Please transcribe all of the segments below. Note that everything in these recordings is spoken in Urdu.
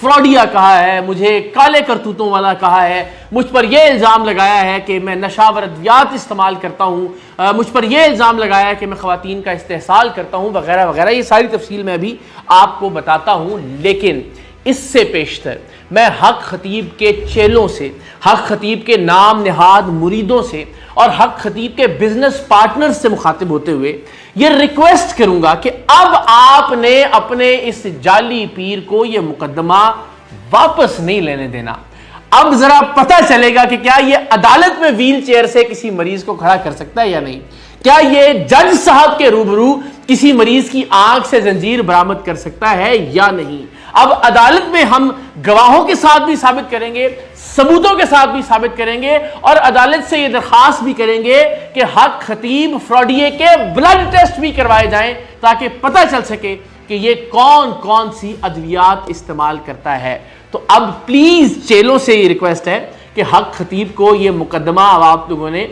فراڈیا کہا ہے، مجھے کالے کرتوتوں والا کہا ہے، مجھ پر یہ الزام لگایا ہے کہ میں نشاور ادویات استعمال کرتا ہوں، مجھ پر یہ الزام لگایا ہے کہ میں خواتین کا استحصال کرتا ہوں وغیرہ وغیرہ. یہ ساری تفصیل میں ابھی آپ کو بتاتا ہوں. لیکن اس سے پیشتر میں حق خطیب کے چیلوں سے، حق خطیب کے نام نہاد مریدوں سے اور حق خطیب کے بزنس پارٹنر سے مخاطب ہوتے ہوئے یہ ریکویسٹ کروں گا کہ اب آپ نے اپنے اس جعلی پیر کو یہ مقدمہ واپس نہیں لینے دینا. اب ذرا پتہ چلے گا کہ کیا یہ عدالت میں ویل چیئر سے کسی مریض کو کھڑا کر سکتا ہے یا نہیں. کیا یہ جج صاحب کے روبرو کسی مریض کی آنکھ سے زنجیر برآمد کر سکتا ہے یا نہیں. اب عدالت میں ہم گواہوں کے ساتھ بھی ثابت کریں گے، ثبوتوں کے ساتھ بھی ثابت کریں گے، اور عدالت سے یہ درخواست بھی کریں گے کہ حق خطیب فراڈیے کے بلڈ ٹیسٹ بھی کروائے جائیں تاکہ پتہ چل سکے کہ یہ کون کون سی ادویات استعمال کرتا ہے. تو اب پلیز چیلوں سے یہ ریکویسٹ ہے کہ حق خطیب کو یہ مقدمہ اب آپ لوگوں نے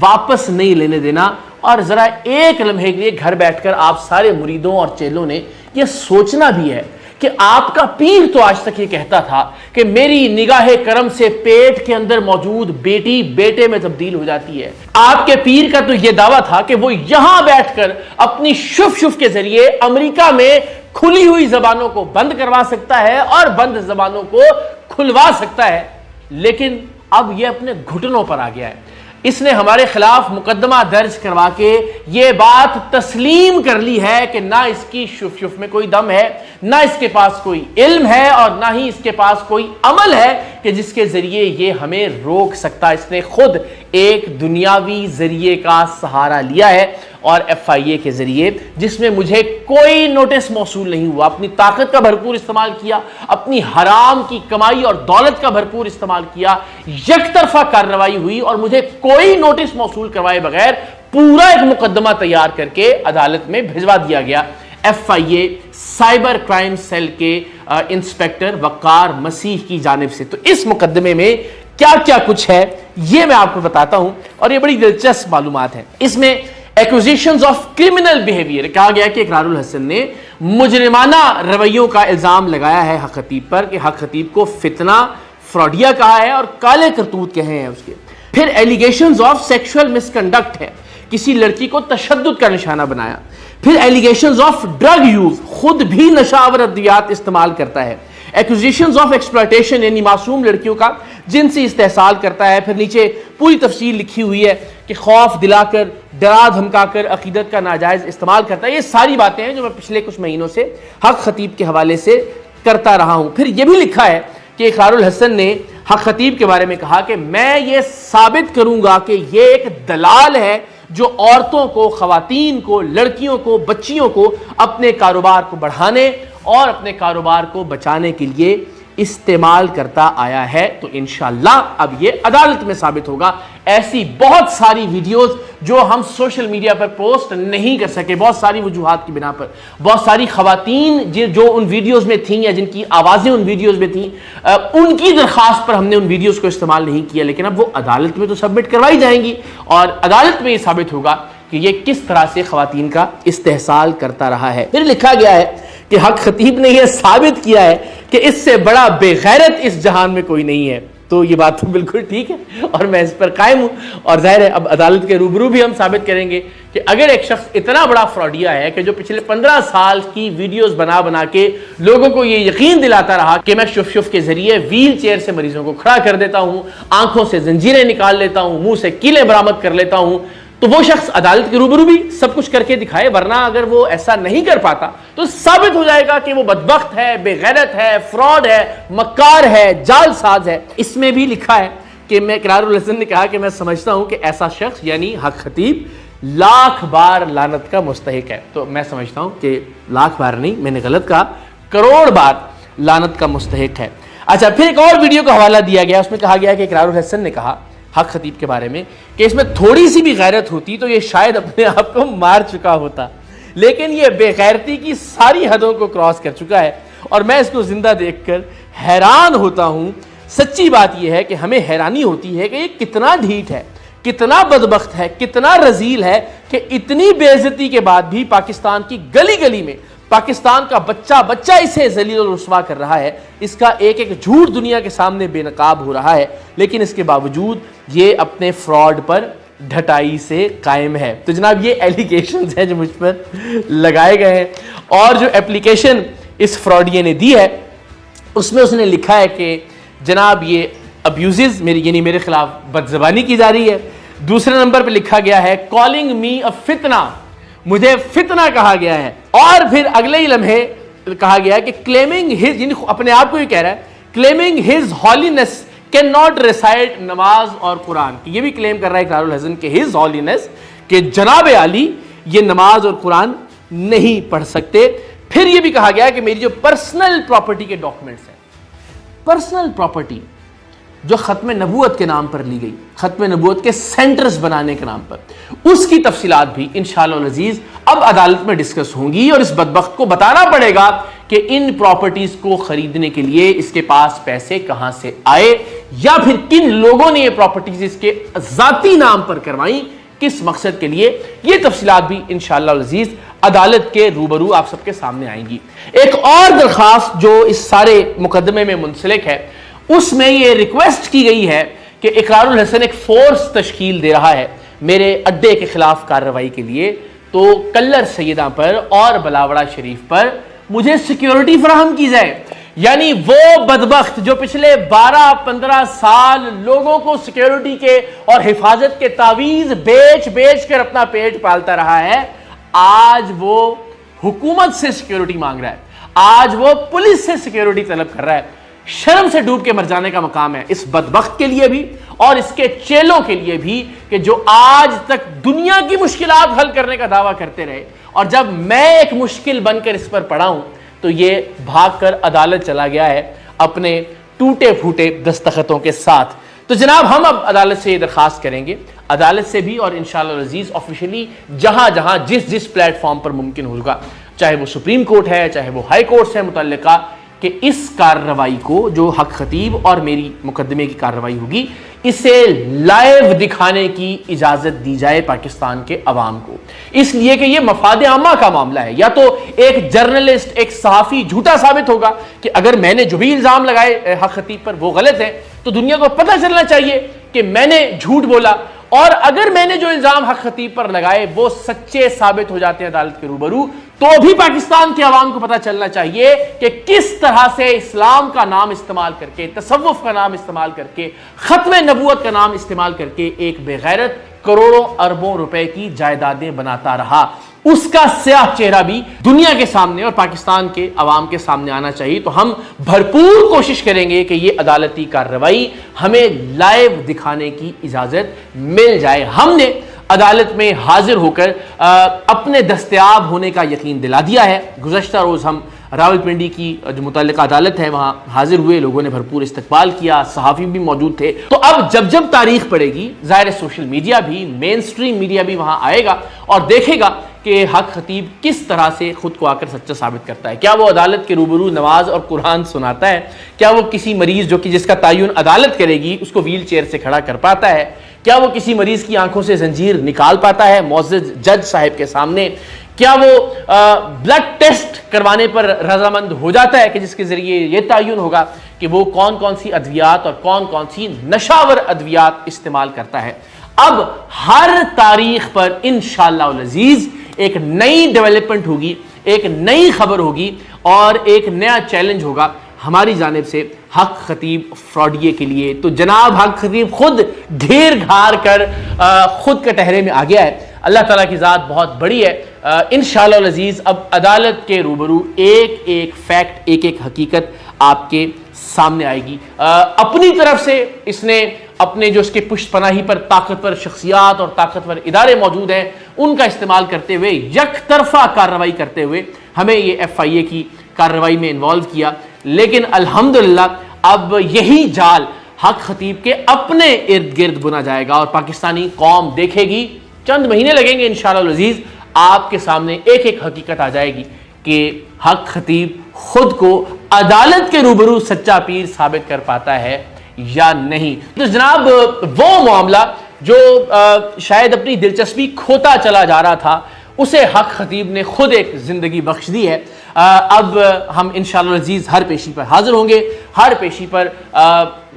واپس نہیں لینے دینا. اور ذرا ایک لمحے کے لیے گھر بیٹھ کر آپ سارے مریدوں اور چیلوں نے یہ سوچنا بھی ہے کہ آپ کا پیر تو آج تک یہ کہتا تھا کہ میری نگاہ کرم سے پیٹ کے اندر موجود بیٹی بیٹے میں تبدیل ہو جاتی ہے. آپ کے پیر کا تو یہ دعویٰ تھا کہ وہ یہاں بیٹھ کر اپنی شف شف کے ذریعے امریکہ میں کھلی ہوئی زبانوں کو بند کروا سکتا ہے اور بند زبانوں کو کھلوا سکتا ہے. لیکن اب یہ اپنے گھٹنوں پر آ گیا ہے. اس نے ہمارے خلاف مقدمہ درج کروا کے یہ بات تسلیم کر لی ہے کہ نہ اس کی شف شف میں کوئی دم ہے، نہ اس کے پاس کوئی علم ہے، اور نہ ہی اس کے پاس کوئی عمل ہے کہ جس کے ذریعے یہ ہمیں روک سکتا. اس نے خود ایک دنیاوی ذریعے کا سہارا لیا ہے اور FIA کے ذریعے، جس میں مجھے کوئی نوٹس موصول نہیں ہوا. اپنی طاقت کا بھرپور استعمال کیا، اپنی حرام کی کمائی اور دولت کا بھرپور استعمال کیا، یک طرفہ کارروائی ہوئی اور مجھے کوئی نوٹس موصول کروائے بغیر پورا ایک مقدمہ تیار کر کے عدالت میں بھجوا دیا گیا. FIA سائبر کرائم سیل کے انسپیکٹر وقار مسیح کی جانب سے. تو اس مقدمے میں کیا کیا کچھ ہے یہ میں آپ کو بتاتا ہوں، اور یہ بڑی دلچسپ معلومات ہیں. اس میں ایکوزیشنز آف کرمنل بیہیویئر کہا گیا کہ اقرار الحسن نے مجرمانہ رویوں کا الزام لگایا ہے حق خطیب پر، کہ حق خطیب کو فتنہ فراڈیا کہا ہے اور کالے کرتوت کہے ہیں اس کے. پھر allegations of sexual miss conduct ہے، کسی لڑکی کو تشدد کا نشانہ بنایا. پھر ایلیگیشنز آف ڈرگ یوز، خود بھی نشاور ادویات استعمال کرتا ہے. ایکوزیشنز آف ایکسپلائٹیشن، یعنی معصوم لڑکیوں کا جنسی استحصال کرتا ہے. پھر نیچے پوری تفصیل لکھی ہوئی ہے کہ خوف دلا کر، ڈرا دھمکا کر عقیدت کا ناجائز استعمال کرتا ہے. یہ ساری باتیں ہیں جو میں پچھلے کچھ مہینوں سے حق خطیب کے حوالے سے کرتا رہا ہوں. پھر یہ بھی لکھا ہے کہ اقرار الحسن نے حق خطیب کے بارے میں کہا کہ میں یہ ثابت کروں گا کہ یہ ایک دلال ہے جو عورتوں کو، خواتین کو، لڑکیوں کو، بچیوں کو اپنے کاروبار کو بڑھانے اور اپنے کاروبار کو بچانے کے لیے استعمال کرتا آیا ہے. تو انشاءاللہ اب یہ عدالت میں ثابت ہوگا. ایسی بہت ساری ویڈیوز جو ہم سوشل میڈیا پر پوسٹ نہیں کر سکے، بہت ساری وجوہات کی بنا پر، بہت ساری خواتین جو ان ویڈیوز میں تھیں یا جن کی آوازیں ان ویڈیوز میں تھیں، ان کی درخواست پر ہم نے ان ویڈیوز کو استعمال نہیں کیا. لیکن اب وہ عدالت میں تو سبمٹ کروائی جائیں گی اور عدالت میں یہ ثابت ہوگا کہ یہ کس طرح سے خواتین کا استحصال کرتا رہا ہے. پھر لکھا گیا ہے کہ حق خطیب نے یہ ثابت کیا ہے کہ اس سے بڑا بے غیرت اس جہان میں کوئی نہیں ہے. تو یہ بات تو بالکل ٹھیک ہے اور میں اس پر قائم ہوں. اور ظاہر ہے اب عدالت کے روبرو بھی ہم ثابت کریں گے کہ اگر ایک شخص اتنا بڑا فراڈیا ہے کہ جو پچھلے 15 سال کی ویڈیوز بنا بنا کے لوگوں کو یہ یقین دلاتا رہا کہ میں شف شف کے ذریعے ویل چیئر سے مریضوں کو کھڑا کر دیتا ہوں، آنکھوں سے زنجیریں نکال لیتا ہوں، منہ سے کیلیں برآمد کر لیتا ہوں، تو وہ شخص عدالت کے روبرو بھی سب کچھ کر کے دکھائے. ورنہ اگر وہ ایسا نہیں کر پاتا تو ثابت ہو جائے گا کہ وہ بدبخت ہے، بے غیرت ہے، فراڈ ہے، مکار ہے، جال ساز ہے. اس میں بھی لکھا ہے کہ میں اقرار الحسن نے کہا کہ میں سمجھتا ہوں کہ ایسا شخص یعنی حق خطیب لاکھ بار لعنت کا مستحق ہے. تو میں سمجھتا ہوں کہ لاکھ بار نہیں، میں نے غلط کہا، کروڑ بار لعنت کا مستحق ہے. اچھا، پھر ایک اور ویڈیو کا حوالہ دیا گیا، اس میں کہا گیا کہ اقرار الحسن نے کہا حق خطیب کے بارے میں کہ اس میں تھوڑی سی بھی غیرت ہوتی تو یہ شاید اپنے آپ کو مار چکا ہوتا، لیکن یہ بے غیرتی کی ساری حدوں کو کراس کر چکا ہے اور میں اس کو زندہ دیکھ کر حیران ہوتا ہوں. سچی بات یہ ہے کہ ہمیں حیرانی ہوتی ہے کہ یہ کتنا ڈھیٹ ہے، کتنا بدبخت ہے، کتنا رذیل ہے کہ اتنی بے عزتی کے بعد بھی پاکستان کی گلی گلی میں، پاکستان کا بچہ بچہ اسے ذلیل و رسوا کر رہا ہے، اس کا ایک ایک جھوٹ دنیا کے سامنے بے نقاب ہو رہا ہے، لیکن اس کے باوجود یہ اپنے فراڈ پر ڈھٹائی سے قائم ہے۔ تو جناب یہ ایلیگیشنز ہیں جو مجھ پر لگائے گئے ہیں، اور جو اپلیکیشن اس فراڈیے نے دی ہے اس میں اس نے لکھا ہے کہ جناب یہ ابیوزز یعنی میرے خلاف بد زبانی کی جا رہی ہے۔ دوسرے نمبر پہ لکھا گیا ہے کالنگ می اے فتنہ، مجھے فتنہ کہا گیا ہے، اور پھر اگلے ہی لمحے کہا گیا ہے کہ کلیمنگ ہز، یعنی اپنے آپ کو یہ کہہ رہا ہے claiming his holiness can not recite نماز اور قرآن، یہ بھی کلیم کر رہا ہے اقرار الحسن کہ ہز ہالینس کہ جناب عالی یہ نماز اور قرآن نہیں پڑھ سکتے۔ پھر یہ بھی کہا گیا کہ میری جو پرسنل پراپرٹی کے ڈاکومنٹس ہیں، پرسنل پراپرٹی جو ختم نبوت کے نام پر لی گئی، ختم نبوت کے سینٹرز بنانے کے نام پر، اس کی تفصیلات بھی انشاءاللہ العزیز اب عدالت میں ڈسکس ہوں گی، اور اس بدبخت کو بتانا پڑے گا کہ ان پراپرٹیز کو خریدنے کے لیے اس کے پاس پیسے کہاں سے آئے، یا پھر کن لوگوں نے یہ پراپرٹیز اس کے ذاتی نام پر کروائیں، کس مقصد کے لیے، یہ تفصیلات بھی انشاءاللہ العزیز عدالت کے روبرو آپ سب کے سامنے آئیں گی۔ ایک اور درخواست جو اس سارے مقدمے میں منسلک ہے، اس میں یہ ریکویسٹ کی گئی ہے کہ اقرار الحسن ایک فورس تشکیل دے رہا ہے میرے اڈے کے خلاف کارروائی کے لیے، تو کلر سیدہ پر اور بلاوڑا شریف پر مجھے سیکیورٹی فراہم کی جائے۔ یعنی وہ بدبخت جو پچھلے 12-15 سال لوگوں کو سیکیورٹی کے اور حفاظت کے تعویذ بیچ بیچ کر اپنا پیٹ پالتا رہا ہے، آج وہ حکومت سے سیکیورٹی مانگ رہا ہے، آج وہ پولیس سے سیکیورٹی طلب کر رہا ہے۔ شرم سے ڈوب کے مر جانے کا مقام ہے اس بدبخت کے لیے بھی اور اس کے چیلوں کے لیے بھی کہ جو آج تک دنیا کی مشکلات حل کرنے کا دعویٰ کرتے رہے، اور جب میں ایک مشکل بن کر اس پر پڑا ہوں تو یہ بھاگ کر عدالت چلا گیا ہے اپنے ٹوٹے پھوٹے دستخطوں کے ساتھ۔ تو جناب ہم اب عدالت سے یہ درخواست کریں گے، عدالت سے بھی اور انشاءاللہ العزیز آفیشلی جہاں جہاں جس پلیٹ فارم پر ممکن ہوگا، چاہے وہ سپریم کورٹ ہے، چاہے وہ ہائی کورٹ سے متعلقہ، کہ اس کارروائی کو جو حق خطیب اور میری مقدمے کی کارروائی ہوگی اسے لائیو دکھانے کی اجازت دی جائے پاکستان کے عوام کو، اس لیے کہ یہ مفاد عامہ کا معاملہ ہے۔ یا تو ایک جرنلسٹ، ایک صحافی جھوٹا ثابت ہوگا کہ اگر میں نے جو بھی الزام لگائے حق خطیب پر وہ غلط ہے، تو دنیا کو پتہ چلنا چاہیے کہ میں نے جھوٹ بولا، اور اگر میں نے جو الزام حق خطیب پر لگائے وہ سچے ثابت ہو جاتے ہیں عدالت کے روبرو، تو بھی پاکستان کے عوام کو پتہ چلنا چاہیے کہ کس طرح سے اسلام کا نام استعمال کر کے، تصوف کا نام استعمال کر کے، ختم نبوت کا نام استعمال کر کے ایک بے غیرت کروڑوں اربوں روپے کی جائیدادیں بناتا رہا، اس کا سیاہ چہرہ بھی دنیا کے سامنے اور پاکستان کے عوام کے سامنے آنا چاہیے۔ تو ہم بھرپور کوشش کریں گے کہ یہ عدالتی کارروائی ہمیں لائیو دکھانے کی اجازت مل جائے۔ ہم نے عدالت میں حاضر ہو کر اپنے دستیاب ہونے کا یقین دلا دیا ہے۔ گزشتہ روز ہم راولپنڈی کی جو متعلقہ عدالت ہے وہاں حاضر ہوئے، لوگوں نے بھرپور استقبال کیا، صحافی بھی موجود تھے۔ تو اب جب تاریخ پڑے گی، ظاہر سوشل میڈیا بھی، مین سٹریم میڈیا بھی وہاں آئے گا اور دیکھے گا کہ حق خطیب کس طرح سے خود کو آ کر سچا ثابت کرتا ہے۔ کیا وہ عدالت کے روبرو نماز اور قرآن سناتا ہے؟ کیا وہ کسی مریض جو کہ جس کا تعین عدالت کرے گی اس کو ویل چیئر سے کھڑا کر پاتا ہے؟ کیا وہ کسی مریض کی آنکھوں سے زنجیر نکال پاتا ہے معزز جج صاحب کے سامنے؟ کیا وہ بلڈ ٹیسٹ کروانے پر رضامند ہو جاتا ہے کہ جس کے ذریعے یہ تعین ہوگا کہ وہ کون کون سی ادویات اور کون کون سی نشاور ادویات استعمال کرتا ہے؟ اب ہر تاریخ پر انشاءاللہ العزیز ایک نئی ڈیولپمنٹ ہوگی، ایک نئی خبر ہوگی اور ایک نیا چیلنج ہوگا ہماری جانب سے حق خطیب فراڈیے کے لیے۔ تو جناب حق خطیب خود گھیر گھار کر خود کٹہرے میں آ گیا ہے۔ اللہ تعالیٰ کی ذات بہت بڑی ہے۔ انشاءاللہ العزیز اب عدالت کے روبرو ایک ایک فیکٹ، ایک ایک حقیقت آپ کے سامنے آئے گی۔ اپنی طرف سے اس نے اپنے جو اس کے پشت پناہی پر طاقتور شخصیات اور طاقتور ادارے موجود ہیں ان کا استعمال کرتے ہوئے، یک طرفہ کارروائی کرتے ہوئے ہمیں یہ FIA کی کارروائی میں انوالو کیا، لیکن الحمدللہ اب یہی جال حق خطیب کے اپنے ارد گرد بنا جائے گا اور پاکستانی قوم دیکھے گی۔ چند مہینے لگیں گے انشاءاللہ العزیز، آپ کے سامنے ایک ایک حقیقت آ جائے گی کہ حق خطیب خود کو عدالت کے روبرو سچا پیر ثابت کر پاتا ہے یا نہیں۔ تو جناب وہ معاملہ جو شاید اپنی دلچسپی کھوتا چلا جا رہا تھا، اسے حق خطیب نے خود ایک زندگی بخش دی ہے۔ اب ہم انشاءاللہ العزیز ہر پیشی پر حاضر ہوں گے، ہر پیشی پر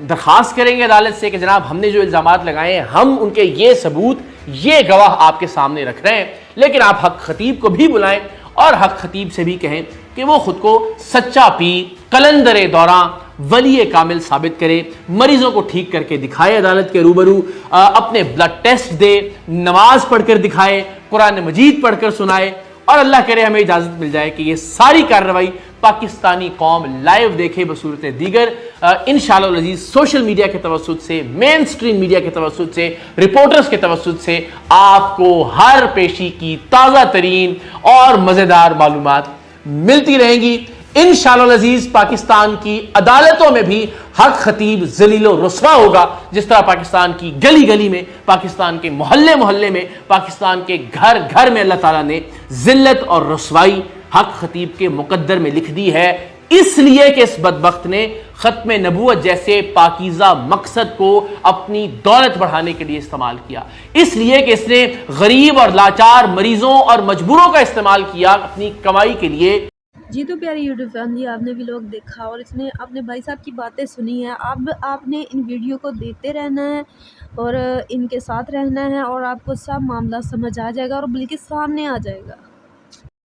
درخواست کریں گے عدالت سے کہ جناب ہم نے جو الزامات لگائے ہیں ہم ان کے یہ ثبوت، یہ گواہ آپ کے سامنے رکھ رہے ہیں، لیکن آپ حق خطیب کو بھی بلائیں اور حق خطیب سے بھی کہیں کہ وہ خود کو سچا پیر، قلندر دوراں، ولی کامل ثابت کرے، مریضوں کو ٹھیک کر کے دکھائے عدالت کے روبرو، اپنے بلڈ ٹیسٹ دے، نماز پڑھ کر دکھائے، قرآن مجید پڑھ کر سنائے، اور اللہ کرے ہمیں اجازت مل جائے کہ یہ ساری کارروائی پاکستانی قوم لائیو دیکھے بصورت دیگر۔ انشاءاللہ العزیز سوشل میڈیا کے توسط سے، مین سٹریم میڈیا کے توسط سے، رپورٹرز کے توسط سے آپ کو ہر پیشی کی تازہ ترین اور مزیدار معلومات ملتی رہیں گی۔ انشاءاللہ العزیز پاکستان کی عدالتوں میں بھی حق خطیب ذلیل و رسوا ہوگا، جس طرح پاکستان کی گلی گلی میں، پاکستان کے محلے محلے میں، پاکستان کے گھر گھر میں اللہ تعالیٰ نے ذلت اور رسوائی حق خطیب کے مقدر میں لکھ دی ہے، اس لیے کہ اس بدبخت نے ختم نبوت جیسے پاکیزہ مقصد کو اپنی دولت بڑھانے کے لیے استعمال کیا، اس لیے کہ اس نے غریب اور لاچار مریضوں اور مجبوروں کا استعمال کیا اپنی کمائی کے لیے۔ جی تو پیاری یوٹیوب فیملی، آپ نے ویلوگ دیکھا اور اس میں آپ نے بھائی صاحب کی باتیں سنی ہیں۔ اب آپ نے ان ویڈیو کو دیکھتے رہنا ہے اور ان کے ساتھ رہنا ہے، اور آپ کو سب معاملہ سمجھ آ جائے گا اور بلکہ سامنے آ جائے گا۔